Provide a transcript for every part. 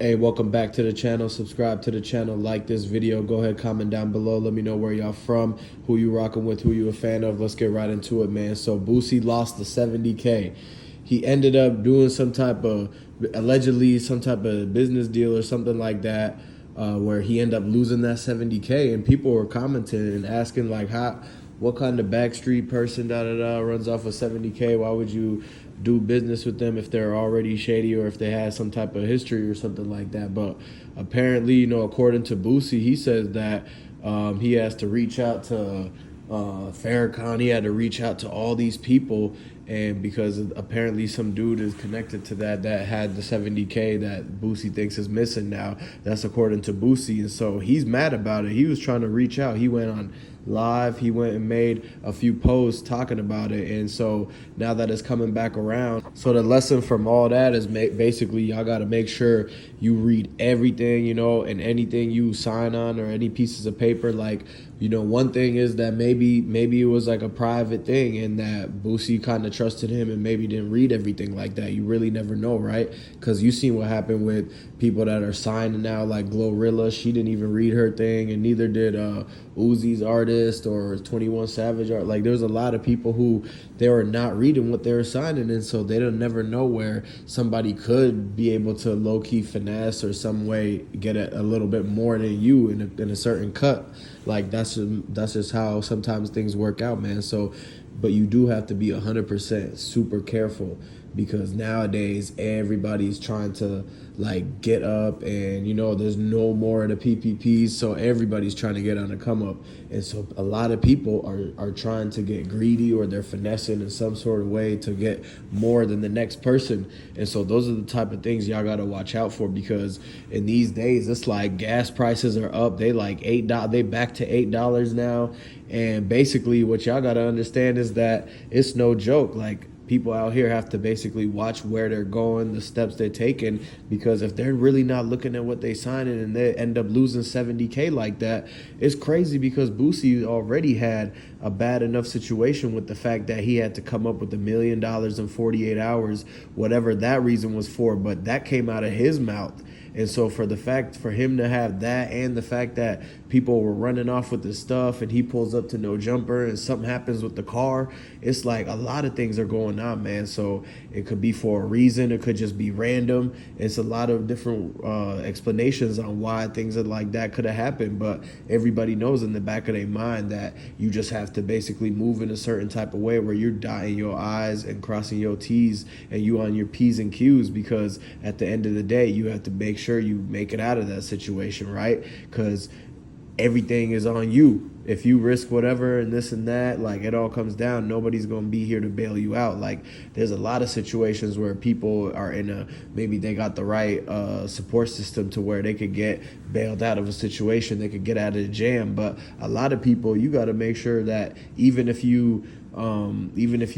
Hey, welcome back to the channel. Subscribe to the channel, like this video. Go ahead, comment down below. Let me know where y'all from, who you rocking with, who you a fan of. Let's get right into it, man. So Boosie lost the 70K. He ended up doing allegedly some type of business deal or something like that, where he ended up losing that 70K. And people were commenting and asking like, what kind of backstreet person runs off of 70K? Why would you do business with them if they're already shady or if they had some type of history or something like that? But apparently, according to Boosie, he says that he has to reach out to Farrakhan. He had to reach out to all these people, and because apparently some dude is connected to that had the 70K that Boosie thinks is missing now. That's according to Boosie, and so he's mad about it. He was trying to reach out. He went on live. He went and made a few posts talking about it, and so now that it's coming back around, so the lesson from all that is basically y'all got to make sure you read everything, and anything you sign on or any pieces of paper. Like, one thing is that maybe it was like a private thing and that Boosie kind of trusted him and maybe didn't read everything like that. You really never know, right? Because you seen what happened with people that are signing now, like Glorilla. She didn't even read her thing, and neither did Uzi's artist or 21 Savage art. Like, there's a lot of people who they were not reading what they were signing, and so they don't never know where somebody could be able to low-key finesse or some way get a little bit more than you in a certain cut. Like, that's just how sometimes things work out, man. So, but you do have to be 100% super careful, because nowadays everybody's trying to like get up, and there's no more of the PPPs, so everybody's trying to get on the come up, and so a lot of people are trying to get greedy, or they're finessing in some sort of way to get more than the next person. And so those are the type of things y'all got to watch out for, because in these days it's like gas prices are up. They like $8, they back to $8 now, and basically what y'all got to understand is that it's no joke. Like, people out here have to basically watch where they're going, the steps they're taking, because if they're really not looking at what they signing and they end up losing 70K like that, it's crazy, because Boosie already had a bad enough situation with the fact that he had to come up with $1 million in 48 hours, whatever that reason was for, but that came out of his mouth. And so for him to have that, and the fact that people were running off with this stuff and he pulls up to no jumper and something happens with the car, it's like a lot of things are going on, man. So it could be for a reason. It could just be random. It's a lot of different explanations on why things like that could have happened. But everybody knows in the back of their mind that you just have to basically move in a certain type of way where you're dotting your I's and crossing your T's, and you on your P's and Q's, because at the end of the day, you have to make sure you make it out of that situation, right? Because everything is on you. If you risk whatever and this and that, like, it all comes down. Nobody's going to be here to bail you out. Like, there's a lot of situations where people are maybe they got the right support system to where they could get bailed out of a situation. They could get out of the jam. But a lot of people, you got to make sure that even if you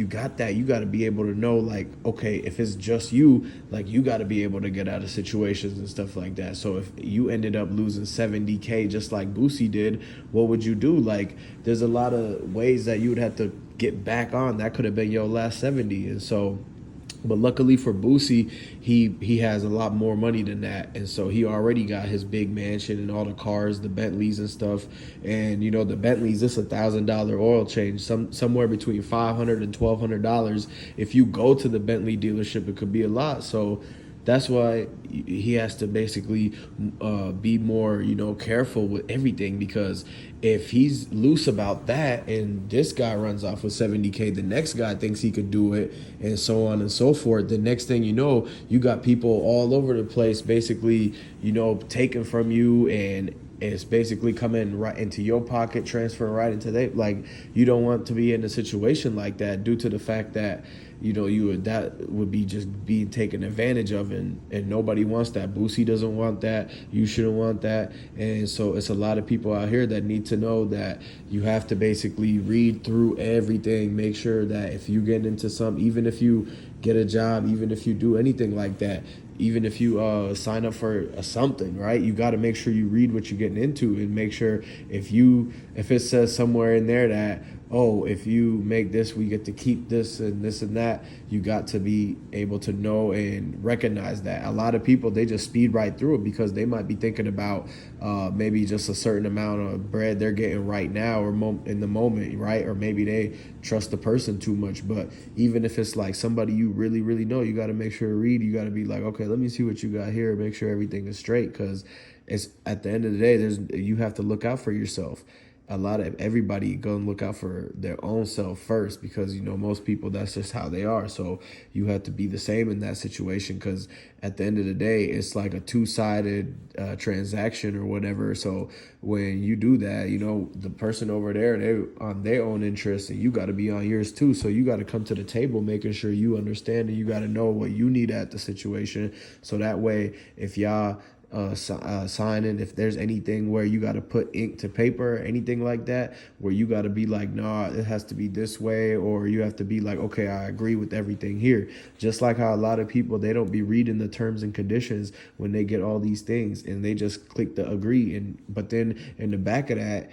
got that, you got to be able to know, like, okay, if it's just you, like, you got to be able to get out of situations and stuff like that. So if you ended up losing 70K just like Boosie did, what would you do? Like, there's a lot of ways that you would have to get back on. That could have been your last 70. And so, but luckily for Boosie, he has a lot more money than that, and so he already got his big mansion and all the cars, the Bentleys and stuff. And the Bentleys, it's $1,000 oil change, somewhere between $500 and $1,200. If you go to the Bentley dealership, it could be a lot. So that's why he has to basically be more, careful with everything, because if he's loose about that and this guy runs off with 70K, the next guy thinks he could do it, and so on and so forth. The next thing you know, you got people all over the place basically, taken from you, and it's basically coming right into your pocket, transferring right into like, you don't want to be in a situation like that, due to the fact that that would be just being taken advantage of, and nobody wants that. Boosie doesn't want that. You shouldn't want that. And so it's a lot of people out here that need to know that you have to basically read through everything, make sure that if you get into even if you get a job, even if you do anything like that, even if you sign up for something, right? You got to make sure you read what you're getting into, and make sure if it says somewhere in there that oh, if you make this, we get to keep this and this and that. You got to be able to know and recognize that. A lot of people, they just speed right through it because they might be thinking about maybe just a certain amount of bread they're getting right now or in the moment, right? Or maybe they trust the person too much. But even if it's like somebody you really, really know, you got to make sure to read. You got to be like, okay, let me see what you got here. Make sure everything is straight, because it's at the end of the day, you have to look out for yourself. A lot of everybody gonna look out for their own self first, because most people, that's just how they are. So you have to be the same in that situation, because at the end of the day, it's like a two-sided transaction or whatever. So when you do that, the person over there, they on their own interests, and you got to be on yours too. So you got to come to the table making sure you understand, and you got to know what you need at the situation, so that way if y'all signing, if there's anything where you got to put ink to paper, anything like that, where you got to be like, nah, it has to be this way, or you have to be like, okay, I agree with everything here. Just like how a lot of people, they don't be reading the terms and conditions when they get all these things, and they just click the agree, but then in the back of that,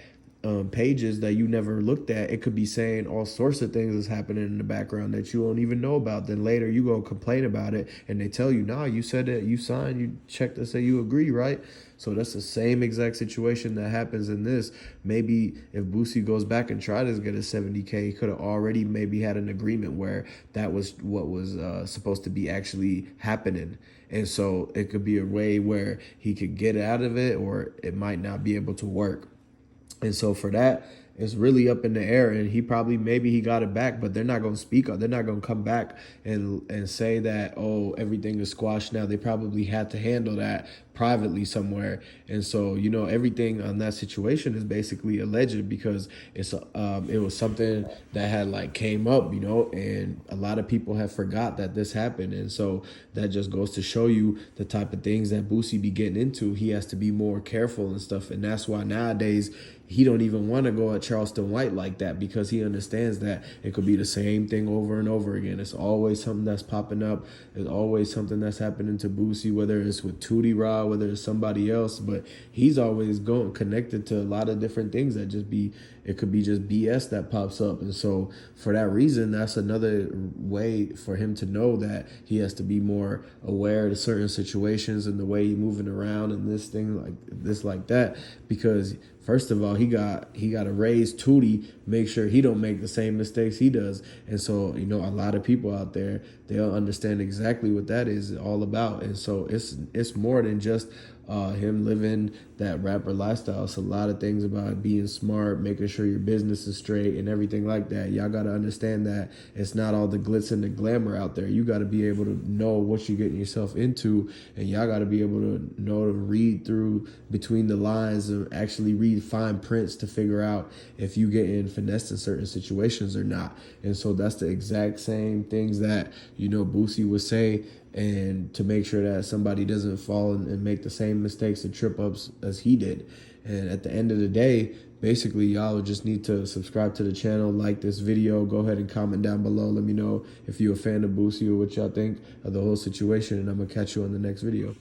pages that you never looked at, it could be saying all sorts of things is happening in the background that you don't even know about. Then later you go complain about it, and they tell you, nah, you said that you signed, you checked to say you agree, right? So that's the same exact situation that happens in this. Maybe if Boosie goes back and tries to get a 70K, he could have already maybe had an agreement where that was what was supposed to be actually happening. And so it could be a way where he could get out of it, or it might not be able to work. And so for that, it's really up in the air, and maybe he got it back, but they're not going to speak up. They're not going to come back and say that, oh, everything is squashed now. They probably had to handle that privately somewhere. And so, everything on that situation is basically alleged, because it was something that had like came up, and a lot of people have forgot that this happened. And so that just goes to show you the type of things that Boosie be getting into. He has to be more careful and stuff. And that's why nowadays he don't even want to go at Charleston White like that, because he understands that it could be the same thing over and over again. It's always something that's popping up. There's always something that's happening to Boosie, whether it's with Tootie Raw, whether it's somebody else. But he's always going connected to a lot of different things that it could be just BS that pops up. And so for that reason, that's another way for him to know that he has to be more aware of certain situations and the way he's moving around and this thing like this, like that, because first of all, he got to raise Tootie, make sure he don't make the same mistakes he does. And so, a lot of people out there, they'll understand exactly what that is all about. And so it's more than just him living that rapper lifestyle. It's a lot of things about being smart, making sure your business is straight and everything like that. Y'all got to understand that it's not all the glitz and the glamour out there. You got to be able to know what you're getting yourself into, and y'all got to be able to know to read through between the lines and actually read fine prints to figure out if you get in finessed in certain situations or not. And so that's the exact same things that, Boosie would say, and to make sure that somebody doesn't fall and make the same mistakes and trip ups as he did. And at the end of the day, basically, y'all just need to subscribe to the channel, like this video, go ahead and comment down below. Let me know if you're a fan of Boosie or what y'all think of the whole situation, and I'm going to catch you on the next video.